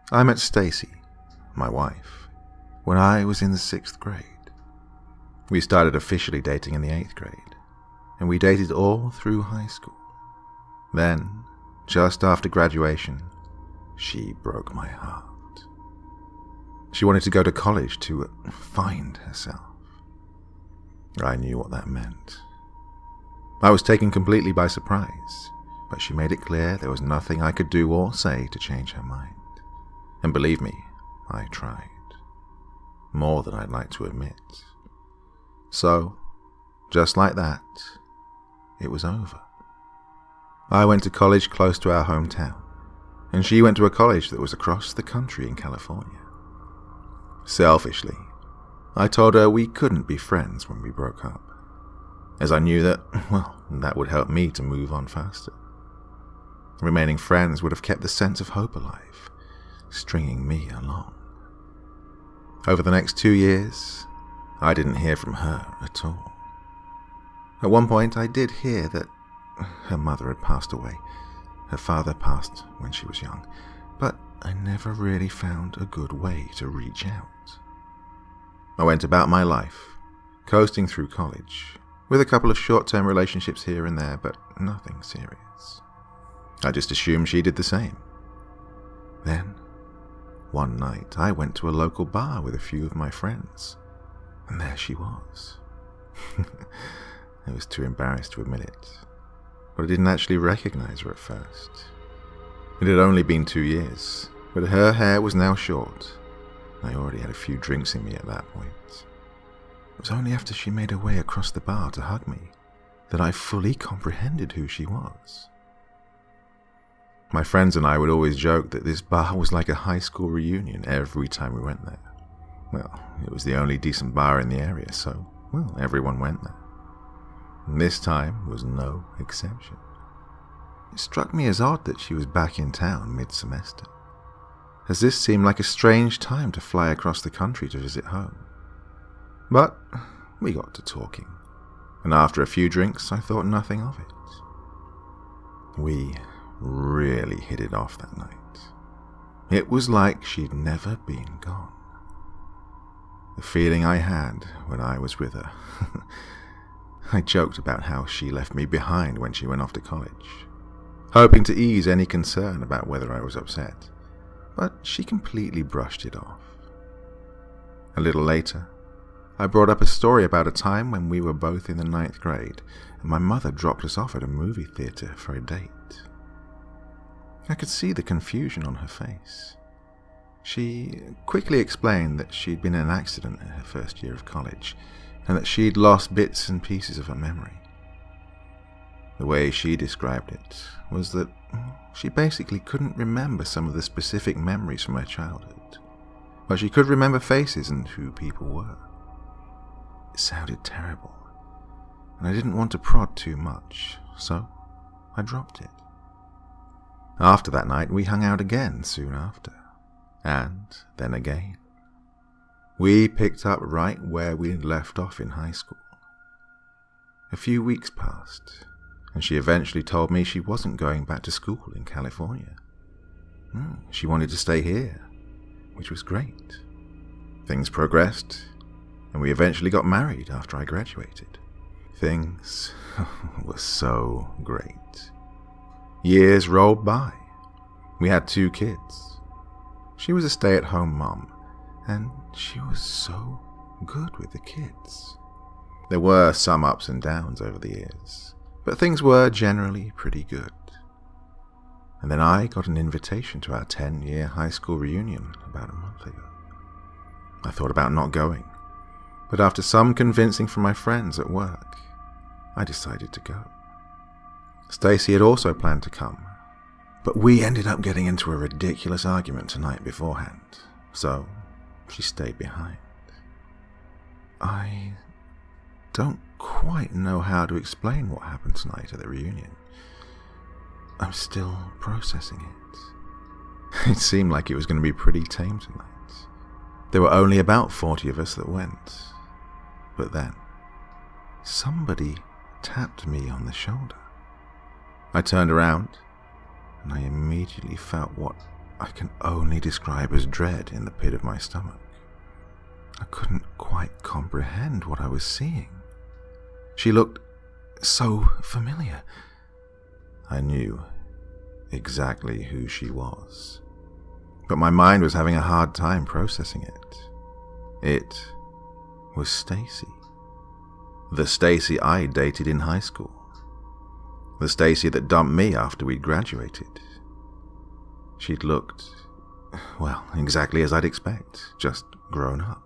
I met Stacy, my wife, when I was in the 6th grade. We started officially dating in the 8th grade, and we dated all through high school. Then, just after graduation, she broke my heart. She wanted to go to college to find herself. I knew what that meant. I was taken completely by surprise, but she made it clear there was nothing I could do or say to change her mind. And believe me, I tried. More than I'd like to admit. So, just like that, it was over. I went to college close to our hometown, and she went to a college that was across the country in California. Selfishly, I told her we couldn't be friends when we broke up, as I knew that, that would help me to move on faster. Remaining friends would have kept the sense of hope alive, stringing me along. Over the next 2 years, I didn't hear from her at all. At one point, I did hear that her mother had passed away. Her father passed when she was young, but I never really found a good way to reach out. I went about my life, coasting through college, with a couple of short-term relationships here and there, but nothing serious. I just assumed she did the same. Then, one night, I went to a local bar with a few of my friends, and there she was. I was too embarrassed to admit it, but I didn't actually recognize her at first. It had only been 2 years, but her hair was now short. I already had a few drinks in me at that point. It was only after she made her way across the bar to hug me that I fully comprehended who she was. My friends and I would always joke that this bar was like a high school reunion every time we went there. Well, it was the only decent bar in the area, so, everyone went there. And this time was no exception. It struck me as odd that she was back in town mid-semester, as this seemed like a strange time to fly across the country to visit home. But we got to talking, and after a few drinks I thought nothing of it. We really hit it off that night. It was like she'd never been gone. The feeling I had when I was with her. I joked about how she left me behind when she went off to college, hoping to ease any concern about whether I was upset, but she completely brushed it off. A little later, I brought up a story about a time when we were both in the 9th grade and my mother dropped us off at a movie theater for a date. I could see the confusion on her face. She quickly explained that she'd been in an accident in her first year of college and that she'd lost bits and pieces of her memory. The way she described it was that she basically couldn't remember some of the specific memories from her childhood, but she could remember faces and who people were. It sounded terrible, and I didn't want to prod too much, so I dropped it. After that night, we hung out again soon after, and then again. We picked up right where we'd left off in high school. A few weeks passed, and she eventually told me she wasn't going back to school in California. She wanted to stay here, which was great. Things progressed, and we eventually got married after I graduated. Things were so great. Years rolled by. We had 2 kids. She was a stay-at-home mom, and she was so good with the kids. There were some ups and downs over the years, but things were generally pretty good. And then I got an invitation to our 10-year high school reunion about a month ago. I thought about not going, but after some convincing from my friends at work, I decided to go. Stacy had also planned to come, but we ended up getting into a ridiculous argument tonight beforehand, so she stayed behind. I don't quite know how to explain what happened tonight at the reunion. I'm still processing it. It seemed like it was going to be pretty tame tonight. There were only about 40 of us that went. But then, somebody tapped me on the shoulder. I turned around, and I immediately felt what I can only describe as dread in the pit of my stomach. I couldn't quite comprehend what I was seeing. She looked so familiar. I knew exactly who she was, but my mind was having a hard time processing it. It was Stacy. The Stacy I dated in high school. The Stacy that dumped me after we'd graduated. She'd looked, well, exactly as I'd expect, just grown up.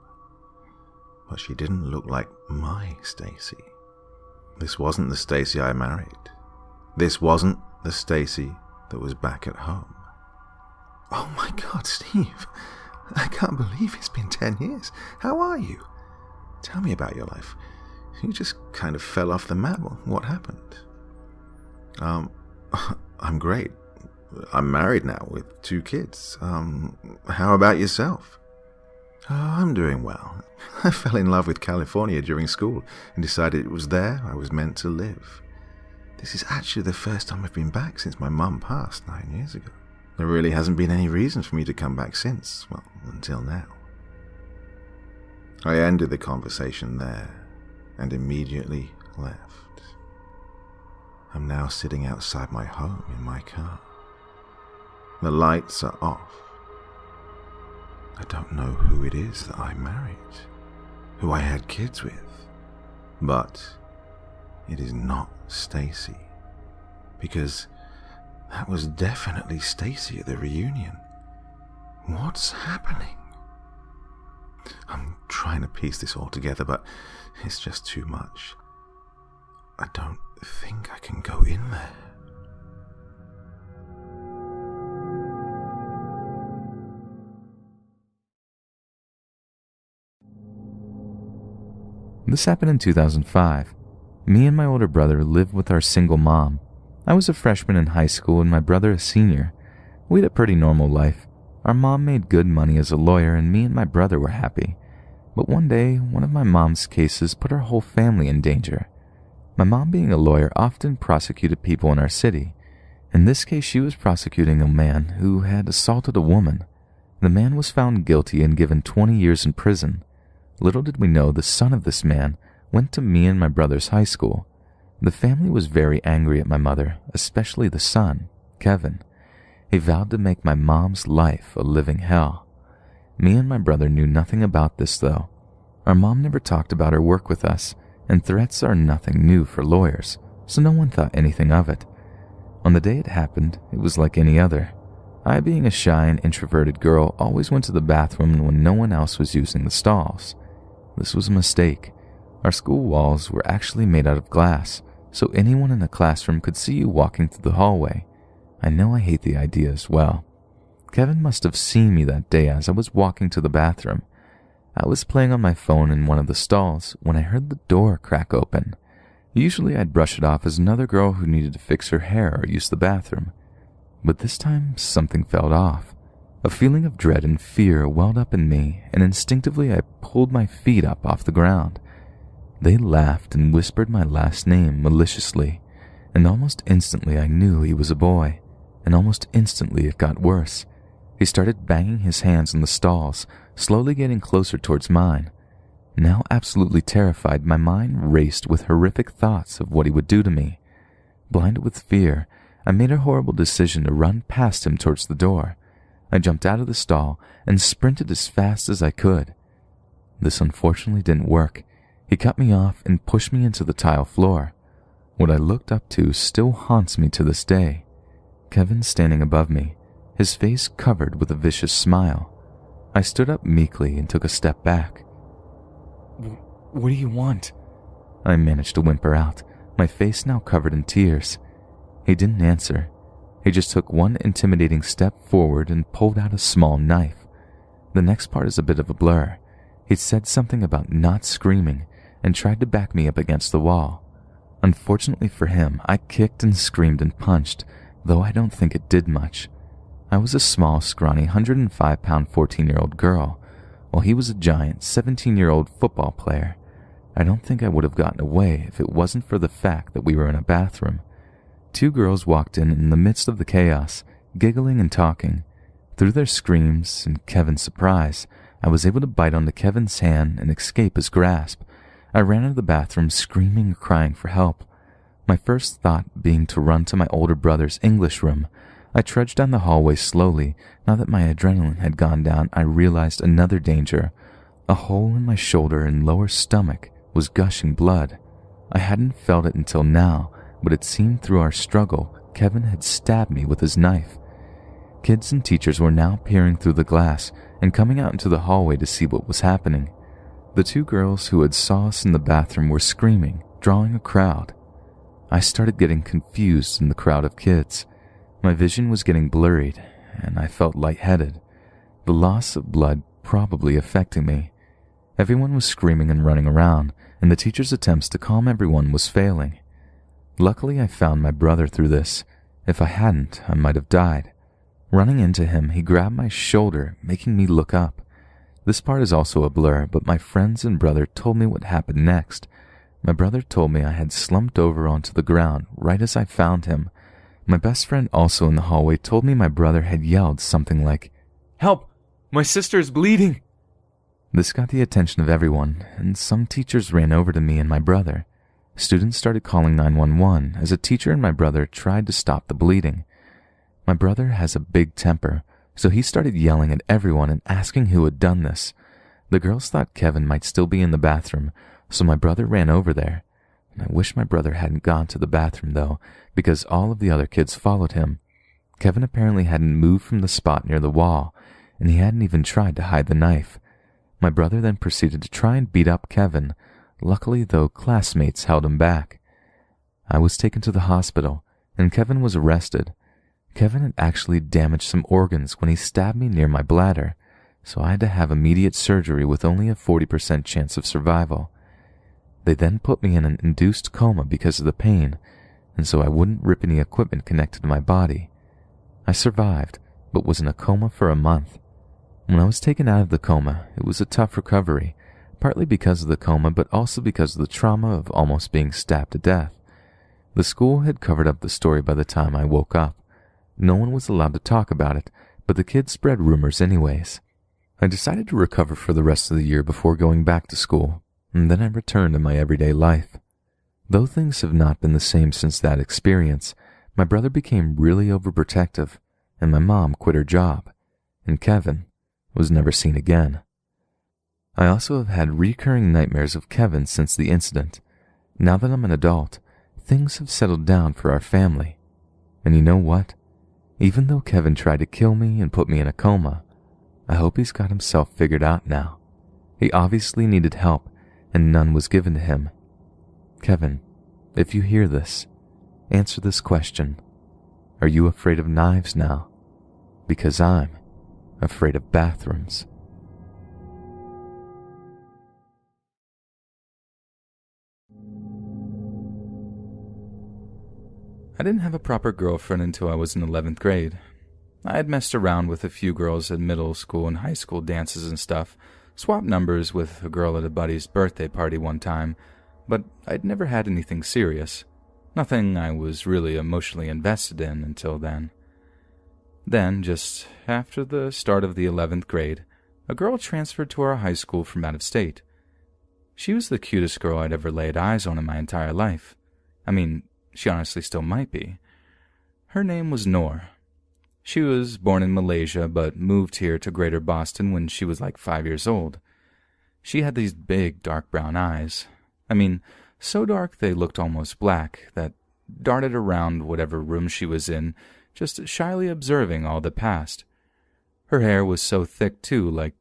But she didn't look like my Stacy. This wasn't the Stacy I married. This wasn't the Stacy that was back at home. Oh my God, Steve. I can't believe it's been 10 years. How are you? Tell me about your life. You just kind of fell off the map. What happened? I'm great. I'm married now with 2 kids. How about yourself? Oh, I'm doing well. I fell in love with California during school and decided it was there I was meant to live. This is actually the first time I've been back since my mum passed 9 years ago. There really hasn't been any reason for me to come back since, well, until now. I ended the conversation there and immediately left. I'm now sitting outside my home in my car. The lights are off. I don't know who it is that I married, who I had kids with, but it is not Stacy, because that was definitely Stacy at the reunion. What's happening? I'm trying to piece this all together, but it's just too much. I don't think I can go in there. This happened in 2005. Me and my older brother lived with our single mom. I was a freshman in high school and my brother a senior. We had a pretty normal life. Our mom made good money as a lawyer and me and my brother were happy. But one day, one of my mom's cases put our whole family in danger. My mom, being a lawyer, often prosecuted people in our city. In this case, she was prosecuting a man who had assaulted a woman. The man was found guilty and given 20 years in prison. Little did we know the son of this man went to me and my brother's high school. The family was very angry at my mother, especially the son, Kevin. He vowed to make my mom's life a living hell. Me and my brother knew nothing about this, though. Our mom never talked about her work with us, and threats are nothing new for lawyers, so no one thought anything of it. On the day it happened, it was like any other. I, being a shy and introverted girl, always went to the bathroom when no one else was using the stalls. This was a mistake. Our school walls were actually made out of glass, so anyone in the classroom could see you walking through the hallway. I know I hate the idea as well. Kevin must have seen me that day as I was walking to the bathroom. I was playing on my phone in one of the stalls when I heard the door crack open. Usually I'd brush it off as another girl who needed to fix her hair or use the bathroom. But this time something felt off. A feeling of dread and fear welled up in me, and instinctively I pulled my feet up off the ground. They laughed and whispered my last name maliciously, and almost instantly I knew he was a boy, and almost instantly it got worse. He started banging his hands on the stalls, slowly getting closer towards mine. Now absolutely terrified, my mind raced with horrific thoughts of what he would do to me. Blinded with fear, I made a horrible decision to run past him towards the door. I jumped out of the stall and sprinted as fast as I could. This unfortunately didn't work. He cut me off and pushed me into the tile floor. What I looked up to still haunts me to this day. Kevin standing above me, his face covered with a vicious smile. I stood up meekly and took a step back. What do you want? I managed to whimper out, my face now covered in tears. He didn't answer. He just took one intimidating step forward and pulled out a small knife. The next part is a bit of a blur. He said something about not screaming and tried to back me up against the wall. Unfortunately for him, I kicked and screamed and punched, though I don't think it did much. I was a small, scrawny, 105-pound 14-year-old girl, while he was a giant, 17-year-old football player. I don't think I would have gotten away if it wasn't for the fact that we were in a bathroom. Two girls walked in the midst of the chaos, giggling and talking. Through their screams and Kevin's surprise, I was able to bite onto Kevin's hand and escape his grasp. I ran into the bathroom screaming and crying for help, my first thought being to run to my older brother's English room. I trudged down the hallway slowly. Now that my adrenaline had gone down, I realized another danger. A hole in my shoulder and lower stomach was gushing blood. I hadn't felt it until now, but it seemed through our struggle Kevin had stabbed me with his knife. Kids and teachers were now peering through the glass and coming out into the hallway to see what was happening. The two girls who had saw us in the bathroom were screaming, drawing a crowd. I started getting confused in the crowd of kids. My vision was getting blurred, and I felt lightheaded, the loss of blood probably affecting me. Everyone was screaming and running around, and the teacher's attempts to calm everyone was failing. Luckily, I found my brother through this. If I hadn't, I might have died. Running into him, he grabbed my shoulder, making me look up. This part is also a blur, but my friends and brother told me what happened next. My brother told me I had slumped over onto the ground right as I found him. My best friend also in the hallway told me my brother had yelled something like, "Help! My sister is bleeding!" This got the attention of everyone, and some teachers ran over to me and my brother. Students started calling 911 as a teacher and my brother tried to stop the bleeding. My brother has a big temper, so he started yelling at everyone and asking who had done this. The girls thought Kevin might still be in the bathroom, so my brother ran over there. I wish my brother hadn't gone to the bathroom, though, because all of the other kids followed him. Kevin apparently hadn't moved from the spot near the wall, and he hadn't even tried to hide the knife. My brother then proceeded to try and beat up Kevin. Luckily, though, classmates held him back. I was taken to the hospital, and Kevin was arrested. Kevin had actually damaged some organs when he stabbed me near my bladder, so I had to have immediate surgery with only a 40% chance of survival. They then put me in an induced coma because of the pain, and so I wouldn't rip any equipment connected to my body. I survived, but was in a coma for a month. When I was taken out of the coma, it was a tough recovery, partly because of the coma, but also because of the trauma of almost being stabbed to death. The school had covered up the story by the time I woke up. No one was allowed to talk about it, but the kids spread rumors anyways. I decided to recover for the rest of the year before going back to school, and then I returned to my everyday life. Though things have not been the same since that experience, my brother became really overprotective, and my mom quit her job, and Kevin was never seen again. I also have had recurring nightmares of Kevin since the incident. Now that I'm an adult, things have settled down for our family. And you know what? Even though Kevin tried to kill me and put me in a coma, I hope he's got himself figured out now. He obviously needed help, and none was given to him. Kevin, if you hear this, answer this question. Are you afraid of knives now? Because I'm afraid of bathrooms. I didn't have a proper girlfriend until I was in 11th grade. I had messed around with a few girls at middle school and high school dances and stuff, swapped numbers with a girl at a buddy's birthday party one time, but I'd never had anything serious. Nothing I was really emotionally invested in until then. Then, just after the start of the 11th grade, a girl transferred to our high school from out of state. She was the cutest girl I'd ever laid eyes on in my entire life. I mean, she honestly still might be. Her name was Noor. She was born in Malaysia, but moved here to Greater Boston when she was like 5 years old. She had these big, dark brown eyes. I mean, so dark they looked almost black, that darted around whatever room she was in, just shyly observing all that passed. Her hair was so thick, too, like,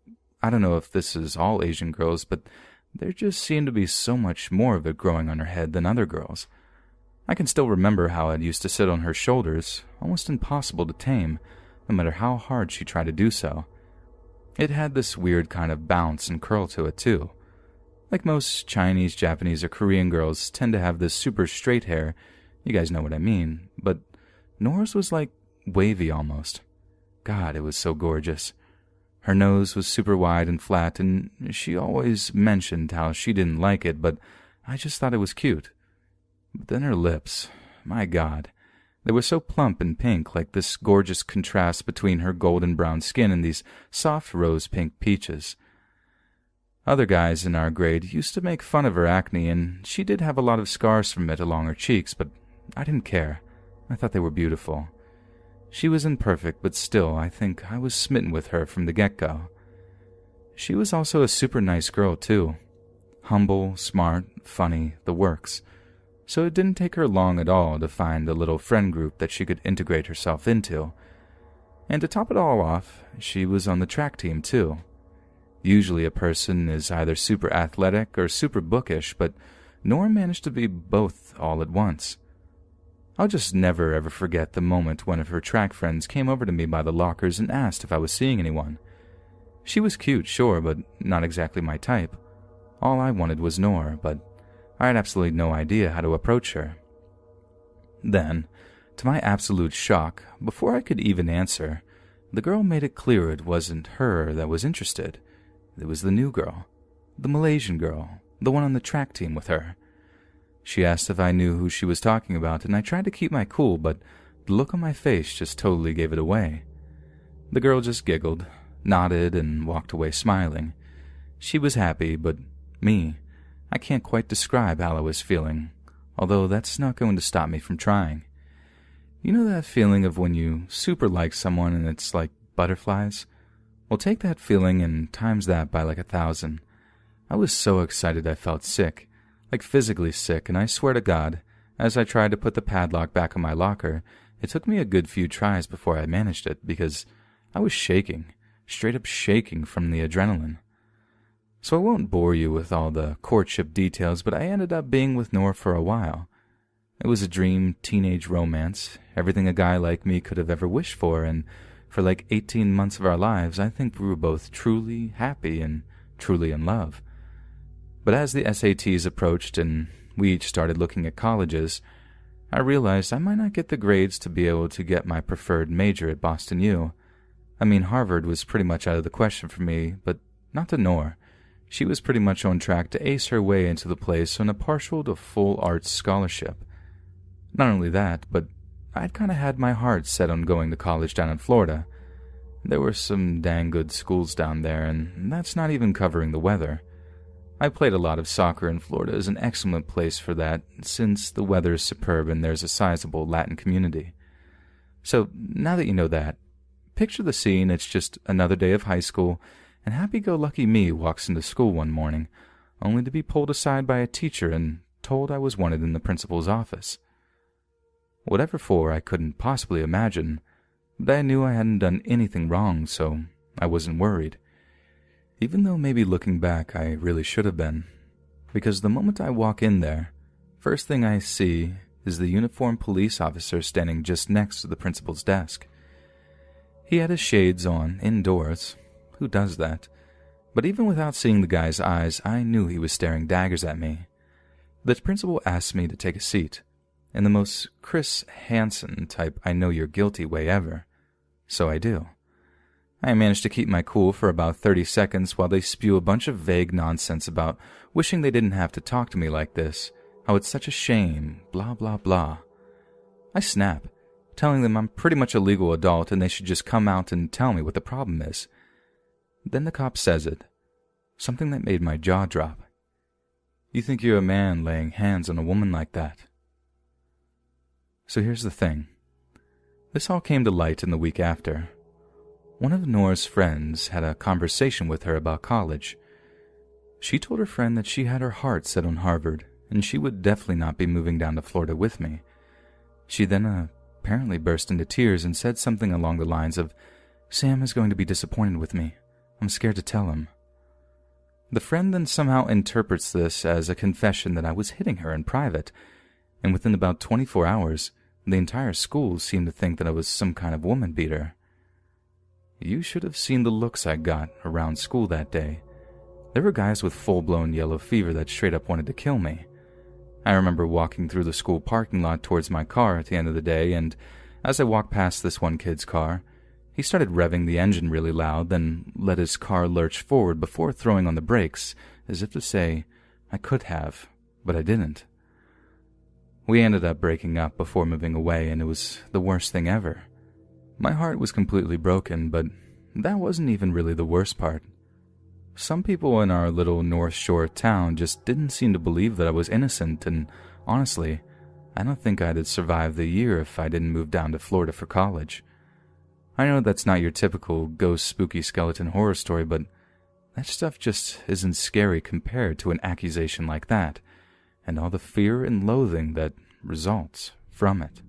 I don't know if this is all Asian girls, but there just seemed to be so much more of it growing on her head than other girls. I can still remember how it used to sit on her shoulders, almost impossible to tame, no matter how hard she tried to do so. It had this weird kind of bounce and curl to it, too. Like most Chinese, Japanese, or Korean girls tend to have this super straight hair, you guys know what I mean, but Nora's was like wavy almost. God, it was so gorgeous. Her nose was super wide and flat, and she always mentioned how she didn't like it, but I just thought it was cute. But then her lips, my God, They were so plump and pink, like this gorgeous contrast between her golden brown skin and these soft rose-pink peaches. Other guys in our grade used to make fun of her acne, and she did have a lot of scars from it along her cheeks, but I didn't care. I thought they were beautiful. She was imperfect, but still, I think I was smitten with her from the get-go. She was also a super nice girl, too. Humble, smart, funny, the works. So it didn't take her long at all to find a little friend group that she could integrate herself into. And to top it all off, she was on the track team, too. Usually a person is either super athletic or super bookish, but Nora managed to be both all at once. I'll just never ever forget the moment one of her track friends came over to me by the lockers and asked if I was seeing anyone. She was cute, sure, but not exactly my type. All I wanted was Nora, but I had absolutely no idea how to approach her. Then, to my absolute shock, before I could even answer, the girl made it clear it wasn't her that was interested. It was the new girl, the Malaysian girl, the one on the track team with her. She asked if I knew who she was talking about, and I tried to keep my cool, but the look on my face just totally gave it away. The girl just giggled, nodded, and walked away smiling. She was happy, but me, I can't quite describe how I was feeling, although that's not going to stop me from trying. You know that feeling of when you super like someone and it's like butterflies? Well, take that feeling and times that by like 1,000. I was so excited I felt sick, like physically sick, and I swear to God, as I tried to put the padlock back on my locker, it took me a good few tries before I managed it, because I was shaking, straight up shaking from the adrenaline. So I won't bore you with all the courtship details, but I ended up being with Nora for a while. It was a dream teenage romance, everything a guy like me could have ever wished for, and for like 18 months of our lives, I think we were both truly happy and truly in love. But as the SATs approached and we each started looking at colleges, I realized I might not get the grades to be able to get my preferred major at Boston U. I mean, Harvard was pretty much out of the question for me, but not to Nora. She was pretty much on track to ace her way into the place on a partial to full arts scholarship. Not only that, but I'd kind of had my heart set on going to college down in Florida. There were some dang good schools down there, and that's not even covering the weather. I played a lot of soccer, and Florida is an excellent place for that, since the weather is superb and there's a sizable Latin community. So, now that you know that, picture the scene. It's just another day of high school, and happy-go-lucky me walks into school one morning, only to be pulled aside by a teacher and told I was wanted in the principal's office. Whatever for, I couldn't possibly imagine, but I knew I hadn't done anything wrong, so I wasn't worried. Even though maybe looking back I really should have been, because the moment I walk in there, first thing I see is the uniformed police officer standing just next to the principal's desk. He had his shades on, indoors. Who does that? But even without seeing the guy's eyes, I knew he was staring daggers at me. The principal asked me to take a seat, in the most Chris Hansen type I know you're guilty way ever. So I do. I manage to keep my cool for about 30 seconds while they spew a bunch of vague nonsense about wishing they didn't have to talk to me like this, how it's such a shame, blah blah blah. I snap, telling them I'm pretty much a legal adult and they should just come out and tell me what the problem is. Then the cop says it, something that made my jaw drop. You think you're a man laying hands on a woman like that? So here's the thing. This all came to light in the week after. One of Nora's friends had a conversation with her about college. She told her friend that she had her heart set on Harvard, and she would definitely not be moving down to Florida with me. She then apparently burst into tears and said something along the lines of, "Sam is going to be disappointed with me. I'm scared to tell him." The friend then somehow interprets this as a confession that I was hitting her in private, and within about 24 hours, the entire school seemed to think that I was some kind of woman beater. You should have seen the looks I got around school that day. There were guys with full-blown yellow fever that straight up wanted to kill me. I remember walking through the school parking lot towards my car at the end of the day, and as I walked past this one kid's car, he started revving the engine really loud, then let his car lurch forward before throwing on the brakes, as if to say, I could have, but I didn't. We ended up breaking up before moving away, and it was the worst thing ever. My heart was completely broken, but that wasn't even really the worst part. Some people in our little North Shore town just didn't seem to believe that I was innocent, and honestly, I don't think I'd have survived the year if I didn't move down to Florida for college. I know that's not your typical ghost spooky skeleton horror story, but that stuff just isn't scary compared to an accusation like that, and all the fear and loathing that results from it.